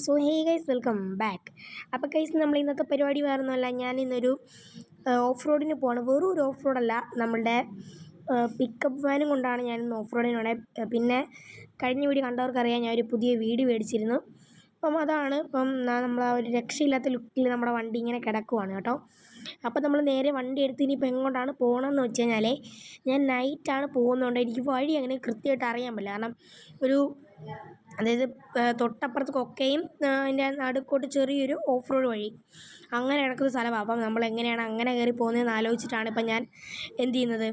So hey guys welcome back. അപ്പോൾ guys നമ്മൾ ഇന്നത്തെ പരിപാടി വേറൊന്നുമല്ല, ഞാൻ ഇന്നൊരു ഓഫ് റോഡിന് പോവാണ്. വെറും ഒരു ഓഫ് റോഡല്ല, നമ്മളുടെ പിക്കപ്പ് വാനും കൊണ്ടാണ് ഞാനിന്ന് ഓഫ് റോഡിന് പോണേ. പിന്നെ കഴിഞ്ഞ വീഡിയോ കണ്ടവർക്കറിയാം, ഞാനൊരു പുതിയ വീട് മേടിച്ചിരുന്നു. അപ്പം അതാണ് നമ്മൾ ആ ഒരു രക്ഷയില്ലാത്ത ലുക്കിൽ നമ്മുടെ വണ്ടി ഇങ്ങനെ കിടക്കുവാണ് കേട്ടോ. അപ്പോൾ നമ്മൾ നേരെ വണ്ടി എടുത്ത് ഇനിയിപ്പോൾ എങ്ങോട്ടാണ് പോകണമെന്ന് വെച്ച് കഴിഞ്ഞാൽ, ഞാൻ നൈറ്റാണ് പോകുന്നതുകൊണ്ട് എനിക്ക് വഴി അങ്ങനെ കൃത്യമായിട്ട് അറിയാൻ പറ്റില്ല. കാരണം അതായത് തൊട്ടപ്പുറത്ത് കൊക്കയും അതിൻ്റെ നടുക്കോട്ട് ചെറിയൊരു ഓഫ് റോഡ് വഴി അങ്ങനെ കിടക്കുന്ന സ്ഥലമാണ്. അപ്പം നമ്മൾ എങ്ങനെയാണ് അങ്ങനെ കയറി പോകുന്നതെന്ന് ആലോചിച്ചിട്ടാണ് ഇപ്പം ഞാൻ എന്ത് ചെയ്യുന്നത്,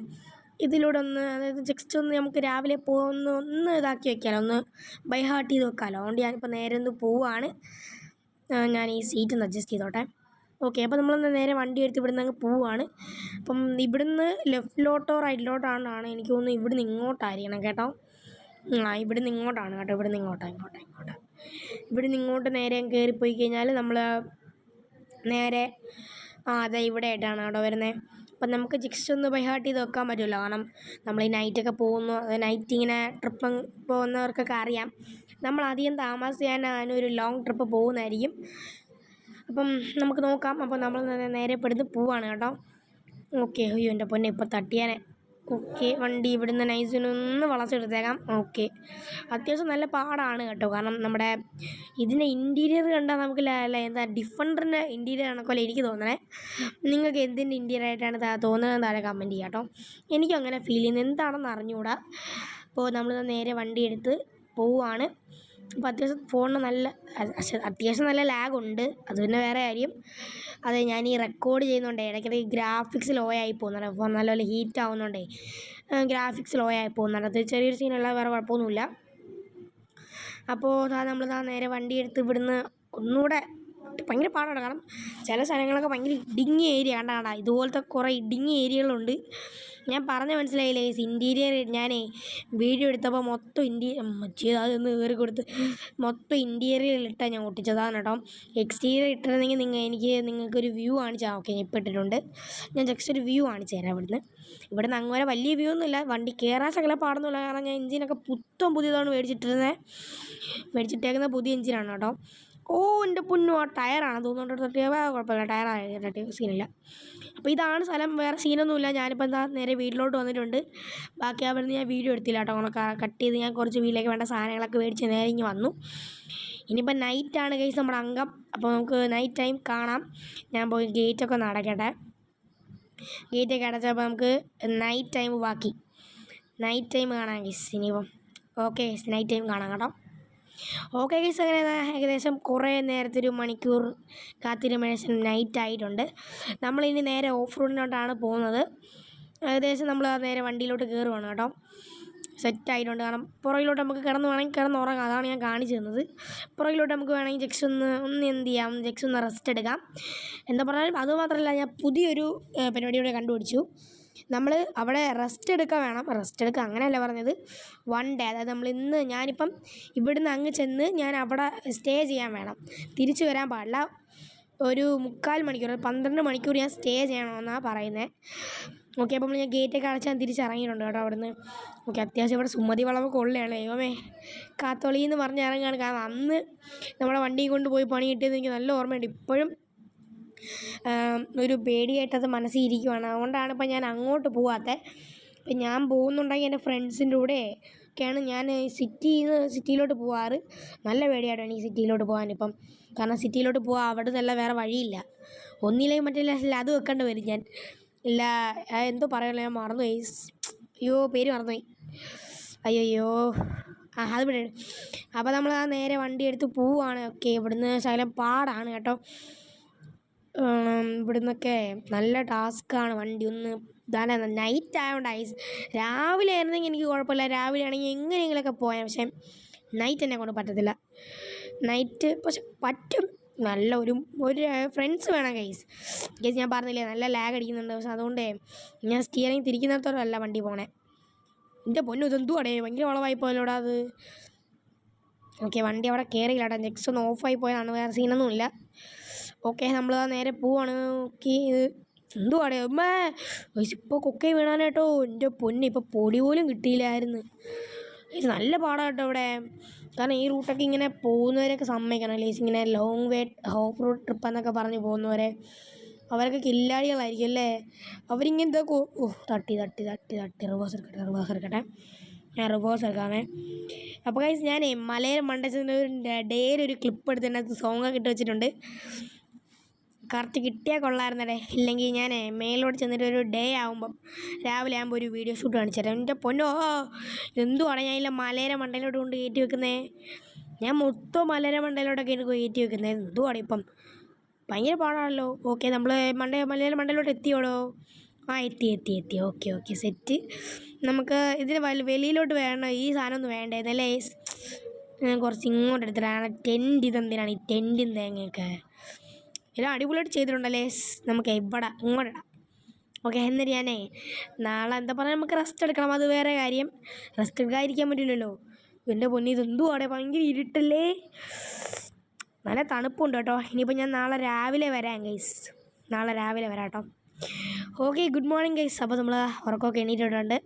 ഇതിലൂടെ ഒന്ന്, അതായത് ജസ്റ്റ് ഒന്ന് നമുക്ക് രാവിലെ ഒന്ന് ഇതാക്കി വെക്കാമല്ലോ, ഒന്ന് ബൈ ഹാർട്ട് ചെയ്ത് വെക്കാമല്ലോ. അതുകൊണ്ട് ഞാനിപ്പോൾ നേരെ ഒന്ന് പോവുകയാണ്. ഞാൻ ഈ സീറ്റ് ഒന്ന് അഡ്ജസ്റ്റ് ചെയ്തോട്ടെ. ഓക്കെ, അപ്പോൾ നമ്മളൊന്ന് നേരെ വണ്ടി എടുത്ത് ഇവിടുന്ന് അങ്ങ് പോവുകയാണ്. അപ്പം ഇവിടുന്ന് ലെഫ്റ്റിലോട്ടോ റൈറ്റിലോട്ടാണ് എനിക്ക് തോന്നുന്നു. ഇവിടുന്ന് ഇങ്ങോട്ടായിരിക്കണം കേട്ടോ. ഇവിടുന്ന് ഇങ്ങോട്ടാണ് കേട്ടോ. ഇവിടുന്ന് ഇങ്ങോട്ട് നേരെ കയറിപ്പോയി കഴിഞ്ഞാൽ നമ്മൾ നേരെ അതെ ഇവിടെ ആയിട്ടാണ് കേട്ടോ വരുന്നത്. അപ്പം നമുക്ക് ജസ്റ്റ് ഒന്ന് ബൈ ഹാർട്ട് ചെയ്ത് വെക്കാൻ പറ്റുമല്ലോ. കാരണം നമ്മൾ ഈ നൈറ്റൊക്കെ പോകുന്നു, നൈറ്റ് ഇങ്ങനെ ട്രിപ്പ് പോകുന്നവർക്കൊക്കെ അറിയാം, നമ്മൾ അധികം താമസിക്കാനാണ് ഒരു ലോങ് ട്രിപ്പ് പോകുന്നതായിരിക്കും. അപ്പം നമുക്ക് നോക്കാം. അപ്പം നമ്മൾ നേരെ ഇവിടുന്ന് പോവാണ് കേട്ടോ. ഓക്കെ, അയ്യോ എൻ്റെ പൊന്നെ ഇപ്പോൾ തട്ടിയാനെ. ഓക്കെ, വണ്ടി ഇവിടുന്ന് നൈസിനൊന്ന് വളച്ചെടുത്തേക്കാം. ഓക്കെ, അത്യാവശ്യം നല്ല പാടാണ് കേട്ടോ. കാരണം നമ്മുടെ ഇതിൻ്റെ ഇൻറ്റീരിയർ കണ്ടാൽ നമുക്ക് എന്താ ഡിഫൻഡറിൻ്റെ ഇൻറ്റീരിയർ ആണൊക്കെ എനിക്ക് തോന്നണേ. നിങ്ങൾക്ക് എന്തിൻ്റെ ഇൻറ്റീരിയർ ആയിട്ടാണ് തോന്നുന്നത് താഴെ കമൻറ്റ് ചെയ്യാം കേട്ടോ. എനിക്കും അങ്ങനെ ഫീൽ ചെയ്യുന്നത് എന്താണെന്ന് അറിഞ്ഞുകൂടാ. അപ്പോൾ നമ്മൾ നേരെ വണ്ടി എടുത്ത് പോവുകയാണ്. അപ്പോൾ അത്യാവശ്യം നല്ല ലാഗുണ്ട്, അത് പിന്നെ വേറെ കാര്യം. അതെ, ഞാൻ ഈ റെക്കോർഡ് ചെയ്യുന്നുണ്ടേ ഇടയ്ക്കിടയ്ക്ക് ഗ്രാഫിക്സ് ലോ ആയി പോകുന്നുണ്ട്. അപ്പോൾ നല്ലപോലെ ഹീറ്റ് ആവുന്നുണ്ടേ ഗ്രാഫിക്സ് ലോ ആയി പോകുന്നുണ്ട്. അത് ചെറിയൊരു സീനുള്ള, വേറെ കുഴപ്പമൊന്നുമില്ല. അപ്പോൾ നമ്മൾ നേരെ വണ്ടി എടുത്ത് ഇവിടുന്ന് ഒന്നുകൂടെ ഭയങ്കര പാടാണ്. കാരണം ചില സ്ഥലങ്ങളൊക്കെ ഭയങ്കര ഇടുങ്ങിയ ഏരിയ കണ്ടാ, ഇതുപോലത്തെ കുറേ ഇടുങ്ങിയ ഏരിയകളുണ്ട്. ഞാൻ പറഞ്ഞ മനസ്സിലായില്ലേ, ഇൻറ്റീരിയർ ഞാനേ വീഡിയോ എടുത്തപ്പോൾ മൊത്തം അതൊന്ന് കയറി കൊടുത്ത് മൊത്തം ഇൻറ്റീരിയറിലിട്ടാണ് ഞാൻ ഒട്ടിച്ചതാണ് കേട്ടോ. എക്സ്റ്റീരിയർ ഇട്ടിരുന്നെങ്കിൽ നിങ്ങൾക്കൊരു വ്യൂ കാണിച്ചാൽ ഓക്കെ. ഞാൻ ഇപ്പോൾ ഇട്ടിട്ടുണ്ട്, ഞാൻ ജസ്റ്റ് ഒരു വ്യൂ കാണിച്ചു തരാം. ഇവിടുന്ന് അങ്ങനെ വലിയ വ്യൂ ഒന്നുമില്ല, വണ്ടി കയറാൻ ശകല പാടൊന്നുമില്ല. കാരണം ഞാൻ എഞ്ചിനൊക്കെ പുതിയതാണ് മേടിച്ചിട്ടേക്കുന്ന പുതിയ എഞ്ചിനാണ് കേട്ടോ. എൻ്റെ പൊന്നു, ആ ടയറാണ് തോന്നുന്നുണ്ട് തട്ടിയാൽ കുഴപ്പമില്ല, ടയറായിട്ട് സീനില്ല. അപ്പോൾ ഇതാണ് സ്ഥലം, വേറെ സീനൊന്നുമില്ല. ഞാനിപ്പോൾ നേരെ വീട്ടിലോട്ട് വന്നിട്ടുണ്ട്. ബാക്കി അവിടുന്ന് ഞാൻ വീഡിയോ എടുത്തില്ല കേട്ടോ. അങ്ങനെ കട്ട് ചെയ്ത് ഞാൻ കുറച്ച് വീട്ടിലേക്ക് വേണ്ട സാധനങ്ങളൊക്കെ മേടിച്ച് നേരെ ഇങ്ങ് വന്നു. ഇനിയിപ്പോൾ നൈറ്റാണ് ഗൈസ് നമ്മുടെ അംഗം. അപ്പോൾ നമുക്ക് നൈറ്റ് ടൈം കാണാം. ഞാൻ പോയി ഗേറ്റൊക്കെ ഒന്ന് അടയ്ക്കട്ടെ. ഗേറ്റൊക്കെ അടച്ചപ്പോൾ നമുക്ക് നൈറ്റ് ടൈം കാണാം ഗൈസ്. ഇനിയിപ്പം ഓക്കെ ഗൈസ്, നൈറ്റ് ടൈം കാണാം കേട്ടോ. ഓക്കെ ഗൈസ്, അങ്ങനെ ഏകദേശം കുറേ നേരത്തെ ഒരു മണിക്കൂർ കാത്തിരുന്ന ശേഷം നൈറ്റ് ആയിട്ടുണ്ട്. നമ്മളിനി നേരെ ഓഫ് റോഡിലോട്ടാണ് പോകുന്നത്. ഏകദേശം നമ്മൾ നേരെ വണ്ടിയിലോട്ട് കയറുവാണ് കേട്ടോ. സെറ്റായിട്ടുണ്ട്. കാരണം പുറകിലോട്ട് നമുക്ക് വേണമെങ്കിൽ കിടന്നുറങ്ങാം. അതാണ് ഞാൻ കാണിച്ചു തന്നത്. പുറകിലോട്ട് നമുക്ക് വേണമെങ്കിൽ ജസ്റ്റ് ഒന്ന് എന്ത് ചെയ്യാം, ജസ്റ്റ് ഒന്ന് റെസ്റ്റ് എടുക്കാം. എന്താ പറഞ്ഞാലും അതുമാത്രമല്ല, ഞാൻ പുതിയൊരു പരിപാടിയോടെ കണ്ടുപിടിച്ചു. നമ്മൾ അവിടെ റെസ്റ്റ് എടുക്കുക അങ്ങനെയല്ല പറഞ്ഞത്, 1 ഡേ. അതായത് ഞാനിപ്പം ഇവിടുന്ന് അങ്ങ് ചെന്ന് ഞാൻ അവിടെ സ്റ്റേ ചെയ്യാൻ വേണം, തിരിച്ചു വരാൻ പാടില്ല. ഒരു 3/4 മണിക്കൂർ, 12 മണിക്കൂർ ഞാൻ സ്റ്റേ ചെയ്യണമെന്നാണ് പറയുന്നത്. ഓക്കെ, അപ്പം ഞാൻ ഗേറ്റൊക്കെ അടച്ചാൽ തിരിച്ചിറങ്ങിയിട്ടുണ്ട് കേട്ടോ അവിടുന്ന്. ഓക്കെ, അത്യാവശ്യം ഇവിടെ സുമതി വളവൊക്കെ ഉള്ളതാണ്. ദൈവമേ, കാത്തോളി എന്ന് പറഞ്ഞ് ഇറങ്ങുകയാണ്. കാരണം അന്ന് നമ്മുടെ വണ്ടിയും കൊണ്ട് പോയി പണി കിട്ടിയത് എനിക്ക് നല്ല ഓർമ്മയുണ്ട്. ഇപ്പോഴും ഒരു പേടിയായിട്ടത് മനസ്സിൽ ഇരിക്കുവാണ്. അതുകൊണ്ടാണ് ഇപ്പം ഞാൻ അങ്ങോട്ട് പോകാത്തത്. ഇപ്പം ഞാൻ പോകുന്നുണ്ടെങ്കിൽ എൻ്റെ ഫ്രണ്ട്സിൻ്റെ കൂടെ ഒക്കെയാണ് ഞാൻ സിറ്റിയിലോട്ട് പോകാറ്. നല്ല പേടിയായിട്ടാണ് ഈ സിറ്റിയിലോട്ട് പോകാനിപ്പം. കാരണം സിറ്റിയിലോട്ട് പോകാൻ അവിടെ നിന്നല്ല വേറെ വഴിയില്ല. ഒന്നില്ലെങ്കിൽ മറ്റേ അത് വെക്കേണ്ടി വരും. ഞാൻ ഇല്ല എന്തോ പറയുമല്ലോ, ഞാൻ മറന്നുപോയി. പേര് മറന്നുപോയി. അയ്യോ അത് വിടേ. അപ്പോൾ നമ്മൾ നേരെ വണ്ടി എടുത്ത് പോവുകയാണ്. ഓക്കെ, ഇവിടുന്ന് ശകലം പാടാണ് കേട്ടോ. ഇവിടുന്നൊക്കെ നല്ല ടാസ്ക്കാണ്. വണ്ടി ഒന്ന് നൈറ്റ് ആയതുകൊണ്ടായി. രാവിലെ ആയിരുന്നെങ്കിൽ എനിക്ക് കുഴപ്പമില്ല, രാവിലെ ആണെങ്കിൽ എങ്ങനെയെങ്കിലുമൊക്കെ പോയാൽ. പക്ഷേ നൈറ്റ് എന്നെ കൊണ്ട് പറ്റത്തില്ല. നൈറ്റ് പക്ഷെ പറ്റും, നല്ല ഒരു ഫ്രണ്ട്സ് വേണം ഗൈസ്. ഞാൻ പറഞ്ഞില്ലേ നല്ല ലാഗ് അടിക്കുന്നുണ്ട്. പക്ഷെ അതുകൊണ്ട് ഞാൻ സ്റ്റിയറിങ് തിരിക്കുന്നിടത്തോളമല്ല വണ്ടി പോണേ. എൻ്റെ പൊന്നു, ഇതെന്തുവാടേ, ഭയങ്കര വളവായി പോയല്ലോടാ അത്. ഓക്കെ, വണ്ടി അവിടെ കയറിയില്ല കേട്ടോ, ജസ്റ്റ് ഒന്ന് ഓഫായി പോയതാണ്, വേറെ സീനൊന്നുമില്ല. ഓക്കെ, നമ്മൾ നേരെ പോവാണ്. ഓക്കെ, എന്തുവാടേ ഇപ്പോൾ കൊക്കൈ വീണാനേട്ടോ. എൻ്റെ പൊന്ന്, ഇപ്പോൾ പൊടി പോലും കിട്ടിയില്ലായിരുന്നു. ഇത് നല്ല പാടാണ് കേട്ടോ ഇവിടെ. കാരണം ഈ റൂട്ടൊക്കെ ഇങ്ങനെ പോകുന്നവരൊക്കെ സമ്മതിക്കണം ഗൈസ്. ഇങ്ങനെ long way off road trip എന്നൊക്കെ പറഞ്ഞ് പോകുന്നവരെ അവരൊക്കെ കില്ലാടികളായിരിക്കും അല്ലേ. അവരിങ്ങനത്തെ തട്ടി തട്ടി തട്ടി തട്ടി റിവേഴ്സ് എടുക്കട്ടെ ഞാൻ റിവേഴ്സ് എടുക്കാമേ. അപ്പോൾ ഗൈസ് ഞാനേ മലയുടെ മണ്ടച്ചതിൻ്റെ ഒരു ഡേയിൽ ഒരു ക്ലിപ്പ് എടുത്തിട്ട് സോങ്ങൊക്കെ ഇട്ട് വെച്ചിട്ടുണ്ട്. കറക്റ്റ് കിട്ടിയാൽ കൊള്ളായിരുന്നടേ. ഇല്ലെങ്കിൽ ഞാൻ മേലോട്ട് ചെന്നിട്ട് ഒരു ഡേ ആകുമ്പം രാവിലെ ആകുമ്പോൾ ഒരു വീഡിയോ ഷൂട്ട് കാണിച്ചു തരാം. എൻ്റെ പൊന്നോ എന്തുവാണ് ഞാൻ ഇല്ല മലയുടെ മണ്ടയിലോട്ട് കൊണ്ട് കയറ്റി വെക്കുന്നത്. ഞാൻ മൊത്തം മലയുടെ മണ്ടയിലോട്ടൊക്കെ എനിക്ക് കയറ്റി വെക്കുന്നത്. എന്തുവാണ് ഇപ്പം ഭയങ്കര പാടാണല്ലോ. ഓക്കെ നമ്മൾ മലയുടെ മണ്ടയിലോട്ട് എത്തിയോടോ. എത്തി ഓക്കെ സെറ്റ്. നമുക്ക് ഇതിന് വെളിയിലോട്ട് വേണം ഈ സാധനം ഒന്നും വേണ്ടേന്നല്ലേ. ഞാൻ കുറച്ച് ഇങ്ങോട്ട് എടുത്തിട്ടാണ് ടെൻറ്റ്. ഇതെന്തിനാണ് ഈ ടെൻറ്റും തേങ്ങയൊക്കെ എല്ലാം അടിപൊളിയായിട്ട് ചെയ്തിട്ടുണ്ടല്ലേ. നമുക്ക് ഇങ്ങോട്ടിടാം. ഓക്കെ എന്നിട്ട് ഞാനേ നാളെ എന്താ പറയുക നമുക്ക് റെസ്റ്റ് എടുക്കണം. അത് വേറെ കാര്യം. റെസ്റ്റ് എടുക്കാതിരിക്കാൻ പറ്റില്ലല്ലോ. എൻ്റെ പൊന്നി ഇതെന്തുവാടെ ഭയങ്കര ഇരുട്ടല്ലേ. നല്ല തണുപ്പുണ്ട് കേട്ടോ. ഇനിയിപ്പോൾ ഞാൻ നാളെ രാവിലെ വരാം ഗൈസ്. നാളെ രാവിലെ വരാം കേട്ടോ. Okay good morning guys. അപ്പോൾ നമ്മൾ ഉറക്കമൊക്കെ എണീറ്റിട്ടുണ്ട്.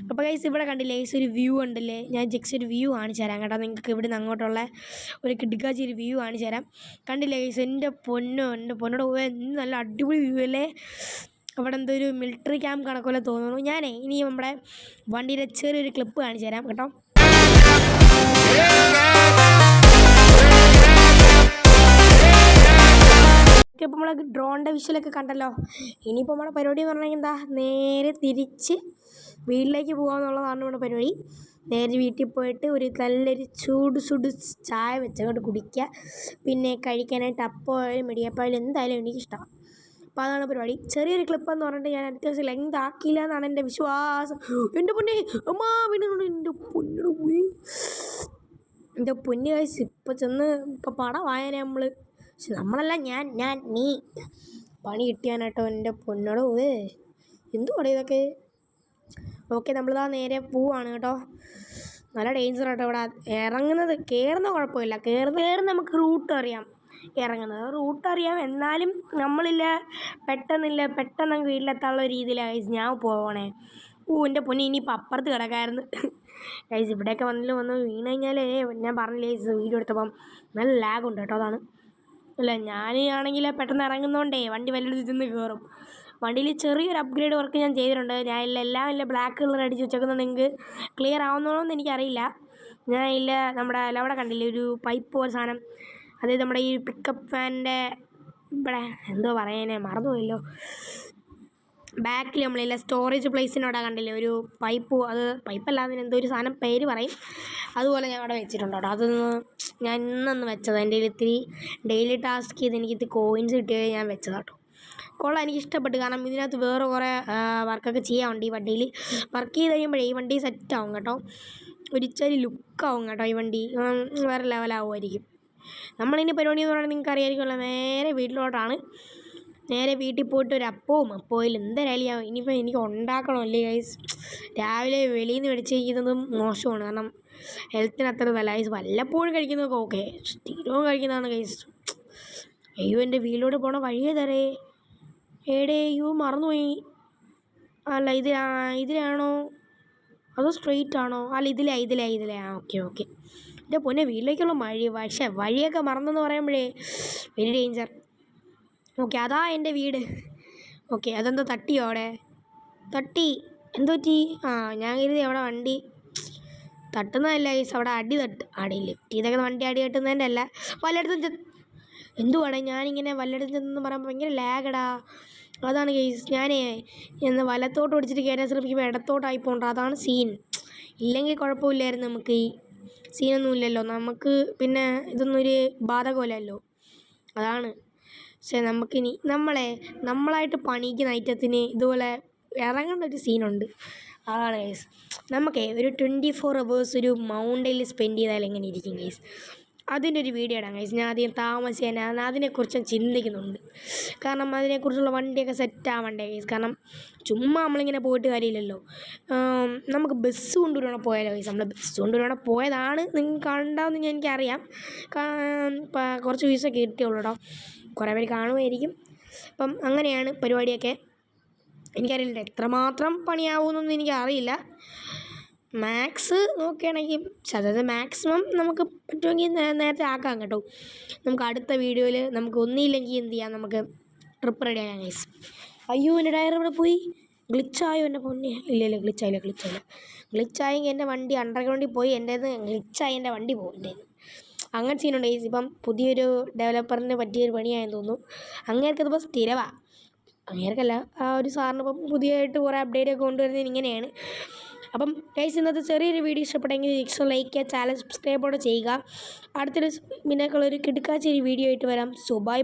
അപ്പോൾ ഗൈസ് ഇവിടെ കണ്ടില്ലേ ഗൈസ് ഒരു വ്യൂ ഉണ്ടല്ലേ. ഞാൻ ജസ്റ്റ് ഒരു വ്യൂ കാണിച്ചു തരാം കേട്ടോ. നിങ്ങൾക്ക് ഇവിടെ നിന്ന് അങ്ങോട്ടുള്ള ഒരു കിടുക്കാച്ചി ഒരു വ്യൂ കാണിച്ചു തരാം. കണ്ടില്ലേ ഗൈസ് എൻ്റെ പൊന്നോട് നല്ല അടിപൊളി വ്യൂ അല്ലേ. അവിടെ എന്തോ ഒരു മിലിറ്ററി ക്യാമ്പ് കണക്കുപോലെ തോന്നുന്നു. ഞാനേ ഇനി നമ്മുടെ വണ്ടിയുടെ ചെറിയൊരു ക്ലിപ്പ് കാണിച്ചു തരാം കേട്ടോ. ഇപ്പോൾ നമ്മൾ ഡ്രോണിൻ്റെ വിഷ്വലൊക്കെ കണ്ടല്ലോ. ഇനിയിപ്പോൾ നമ്മുടെ പരിപാടി എന്ന് പറഞ്ഞാൽ എന്താ നേരെ തിരിച്ച് വീട്ടിലേക്ക് പോകാമെന്നുള്ളതാണ് നമ്മുടെ പരിപാടി. നേരെ വീട്ടിൽ പോയിട്ട് ഒരു നല്ലൊരു ചൂട് ചായ വെച്ചങ്ങോട്ട് കുടിക്കുക. പിന്നെ കഴിക്കാനായിട്ട് അപ്പോഴും മിടിയപ്പോഴും എന്തായാലും എനിക്കിഷ്ടമാണ്. അപ്പോൾ അതാണ് പരിപാടി. ചെറിയൊരു ക്ലിപ്പെന്ന് പറഞ്ഞിട്ട് ഞാൻ അത്യാവശ്യം ലെങ്ത് ആക്കിയില്ല എന്നാണ് എൻ്റെ വിശ്വാസം. എൻ്റെ പൊന്നെ എൻ്റെ പൊന്നു കഴിച്ച് ഇപ്പോൾ ചെന്ന് ഇപ്പോൾ പടവായനെ നമ്മളല്ല ഞാൻ നീ പണി കിട്ടിയാനാട്ടോ എൻ്റെ പൊന്നോടോ. എന്തുവാടേ ഇതൊക്കെ. ഓക്കെ നമ്മളിതാ നേരെ പോവാണ് കേട്ടോ. നല്ല ഡേഞ്ചർ കേട്ടോ ഇവിടെ ഇറങ്ങുന്നത്. കയറുന്ന കുഴപ്പമില്ല. കയറുന്ന നമുക്ക് റൂട്ട് അറിയാം. ഇറങ്ങുന്നത് റൂട്ട് അറിയാം. എന്നാലും പെട്ടെന്ന് വീട്ടിലെത്താനുള്ള രീതിയിലാണ് ഗൈസ് ഞാൻ പോവണേ. എൻ്റെ പൊന്നി ഇനിയിപ്പോൾ അപ്പുറത്ത് കിടക്കായിരുന്നു ഗൈസ്. ഇവിടെയൊക്കെ വന്ന് വീണ് കഴിഞ്ഞാൽ ഞാൻ പറഞ്ഞില്ലേ ഗൈസ് വീഡിയോ എടുത്തപ്പം നല്ല ലാഗുണ്ട് കേട്ടോ. അതാണ് അല്ല ഞാനാണെങ്കിൽ പെട്ടെന്ന് ഇറങ്ങുന്നതുകൊണ്ടേ വണ്ടി വല്ലതും ചെന്ന് കയറും. വണ്ടിയിൽ ചെറിയൊരു അപ്ഗ്രേഡ് വർക്ക് ഞാൻ ചെയ്തിട്ടുണ്ട്. ഞാൻ എല്ലാം ബ്ലാക്ക് കളർ അടിച്ച് വെച്ചേക്കുന്നത് നിങ്ങൾക്ക് ക്ലിയർ ആവുന്നോന്ന് എനിക്കറിയില്ല. ഞാൻ നമ്മുടെ അവിടെ കണ്ടില്ലേ ഒരു പൈപ്പ് പോലെ സാധനം. അതായത് നമ്മുടെ ഈ പിക്കപ്പ് ഫാനിൻ്റെ ഇവിടെ എന്തോ പറയാനേ മറന്നുപോയല്ലോ. ബാക്കിൽ നമ്മളില്ല സ്റ്റോറേജ് പ്ലേസിനോടെ കണ്ടില്ലേ ഒരു പൈപ്പ്. അത് പൈപ്പല്ല അതിനെന്തോ ഒരു സാധനം പേര് പറയും. അതുപോലെ ഞാൻ അവിടെ വെച്ചിട്ടുണ്ട് കേട്ടോ. അതൊന്ന് ഞാൻ ഇന്നൊന്ന് വെച്ചത്. എൻ്റെ ഇത്തിരി ഡെയിലി ടാസ്ക് ചെയ്ത് എനിക്കിത്തിരി കോയിൻസ് കിട്ടിയത് ഞാൻ വെച്ചത് കേട്ടോ. കൊള്ളാം എനിക്കിഷ്ടപ്പെട്ടു. കാരണം ഇതിനകത്ത് വേറെ കുറേ വർക്കൊക്കെ ചെയ്യാറുണ്ട്. ഈ വണ്ടിയിൽ വർക്ക് ചെയ്ത് കഴിയുമ്പോഴേ ഈ വണ്ടി സെറ്റാവും കേട്ടോ. ഒരിച്ചിരി ലുക്കാവും കേട്ടോ. ഈ വണ്ടി വേറെ ലെവലാവുമായിരിക്കും. നമ്മളിനി പരിപാടി എന്ന് പറഞ്ഞാൽ നിങ്ങൾക്ക് അറിയാമായിരിക്കുമല്ലോ. നേരെ വീട്ടിലോട്ടാണ്. നേരെ വീട്ടിൽ പോയിട്ട് ഒരു അപ്പോയിൽ എന്തായാലും ഇനിയിപ്പോൾ എനിക്ക് ഉണ്ടാക്കണമല്ലേ ഗൈസ്. രാവിലെ വെളിയിൽ നിന്ന് മേടിച്ച് കഴിക്കുന്നതും മോശമാണ്. കാരണം ഹെൽത്തിന് അത്ര നല്ല ഗൈസ്. വല്ലപ്പോഴും കഴിക്കുന്നതൊക്കെ ഓക്കെ. സ്ഥിരവും കഴിക്കുന്നതാണ് ഗൈസ്. അയ്യോ എൻ്റെ വീട്ടിലോട്ട് പോണ വഴിയേ തരേ മറന്നുപോയി. അല്ല ഇതിലാണോ അതോ സ്ട്രെയിറ്റ് ആണോ? അല്ല ഇതിലേ ഓക്കെ. എൻ്റെ പൊന്നെ വീട്ടിലേക്കുള്ള വഴിയൊക്കെ മറന്നെന്ന് പറയുമ്പോഴേ വെരി ഡേഞ്ചർ. ഓക്കെ അതാ എൻ്റെ വീട്. ഓക്കെ അതെന്തോ തട്ടിയോ അവിടെ? തട്ടി എന്തോ പറ്റി? ഞാൻ കരുതി അവിടെ വണ്ടി തട്ടുന്നതല്ല ഗൈസ്. അവിടെ അടി ലിഫ്റ്റ് ഇതൊക്കെ വണ്ടി അടി കെട്ടുന്നതിൻ്റെ അല്ല. വല്ലയിടത്തും എന്തുവാടേ ഞാനിങ്ങനെ വല്ലയിടത്തും ചെന്നെന്ന് പറയുമ്പോൾ ഭയങ്കര ലാഗടാ. അതാണ് ഗൈസ്. ഞാൻ വലത്തോട്ട് ഓടിച്ചിട്ട് കയറാൻ ശ്രമിക്കുമ്പോൾ ഇടത്തോട്ടായി പോകണ്ട. അതാണ് സീൻ. ഇല്ലെങ്കിൽ കുഴപ്പമില്ലായിരുന്നു. നമുക്ക് ഈ സീനൊന്നും ഇല്ലല്ലോ. നമുക്ക് പിന്നെ ഇതൊന്നും ഒരു ബാധകമല്ലല്ലോ. അതാണ്. പക്ഷേ നമുക്കിനി നമ്മളായിട്ട് പണിക്കുന്ന ഐറ്റത്തിന് ഇതുപോലെ ഇറങ്ങേണ്ട ഒരു സീനുണ്ട്. അതാണ് ഗൈസ്. നമുക്ക് ഒരു 24 hours ഒരു മൗണ്ടനിൽ സ്പെൻഡ് ചെയ്താൽ എങ്ങനെ ഇരിക്കും ഗൈസ്. അതിൻ്റെ ഒരു വീഡിയോ ഇടാം ഗൈസ്. ഞാൻ അധികം താമസിക്കാൻ അതിനെക്കുറിച്ച് ചിന്തിക്കുന്നുണ്ട്. കാരണം അതിനെക്കുറിച്ചുള്ള വണ്ടിയൊക്കെ സെറ്റാവണ്ടേ ഗൈസ്. കാരണം ചുമ്മാ നമ്മളിങ്ങനെ പോയിട്ട് കാര്യമില്ലല്ലോ. നമുക്ക് ബസ് കൊണ്ടുവരുവാണെ പോയാലോ ഗൈസ്. നമ്മൾ ബസ് കൊണ്ടുവരുവാണെ പോയതാണ്. നിങ്ങൾക്ക് കണ്ടാന്ന് എനിക്കറിയാം. കുറച്ച് വ്യൂസൊക്കെ കിട്ടിയുള്ളൂ കേട്ടോ. കുറേ പേര് കാണുമായിരിക്കും. അപ്പം അങ്ങനെയാണ് പരിപാടിയൊക്കെ. എനിക്കറിയില്ല എത്രമാത്രം പണിയാവുമെന്നൊന്നും എനിക്കറിയില്ല. മാക്സ് നോക്കുകയാണെങ്കിൽ അതായത് മാക്സിമം നമുക്ക് പറ്റുമെങ്കിൽ നേരത്തെ ആക്കാം കേട്ടോ. നമുക്ക് അടുത്ത വീഡിയോയിൽ നമുക്ക് ഒന്നുമില്ലെങ്കിൽ എന്ത് ചെയ്യാം, നമുക്ക് ട്രിപ്പ് റെഡി ആക്കാം ഗൈസ്. അയ്യോ എൻ്റെ ടയർ ഇവിടെ പോയി, ഗ്ലിച്ചായോ എൻ്റെ പൊന്നെ? ഇല്ല ഗ്ലിച്ചായെങ്കിൽ എൻ്റെ വണ്ടി അണ്ടർഗ്രൗണ്ടിൽ പോയി എൻ്റേത് ഗ്ലിച്ചായി എൻ്റെ വണ്ടി പോകും എൻ്റേത്. അങ്ങനെ സീനുണ്ട് ഗൈസ്. ഇപ്പം പുതിയൊരു ഡെവലപ്പറിന് പറ്റിയൊരു പണിയായെന്ന് തോന്നുന്നു. അങ്ങേർക്കതിപ്പോൾ സ്ഥിരമാണ്, അങ്ങേർക്കല്ല ആ ഒരു സാറിന് ഇപ്പം പുതിയതായിട്ട് കുറേ അപ്ഡേറ്റ് ഒക്കെ കൊണ്ടുവരുന്നതിന് ഇങ്ങനെയാണ്. അപ്പം ഗൈസ് ഇന്നത്തെ ചെറിയൊരു വീഡിയോ ഇഷ്ടപ്പെട്ടെങ്കിൽ ലൈക്ക് ചെയ്യുക, ചാനൽ സബ്സ്ക്രൈബോടെ ചെയ്യുക. അടുത്തൊരു പിന്നേക്കുള്ളൊരു കിടുക്കാച്ചൊരു വീഡിയോ ആയിട്ട് വരാം. So by.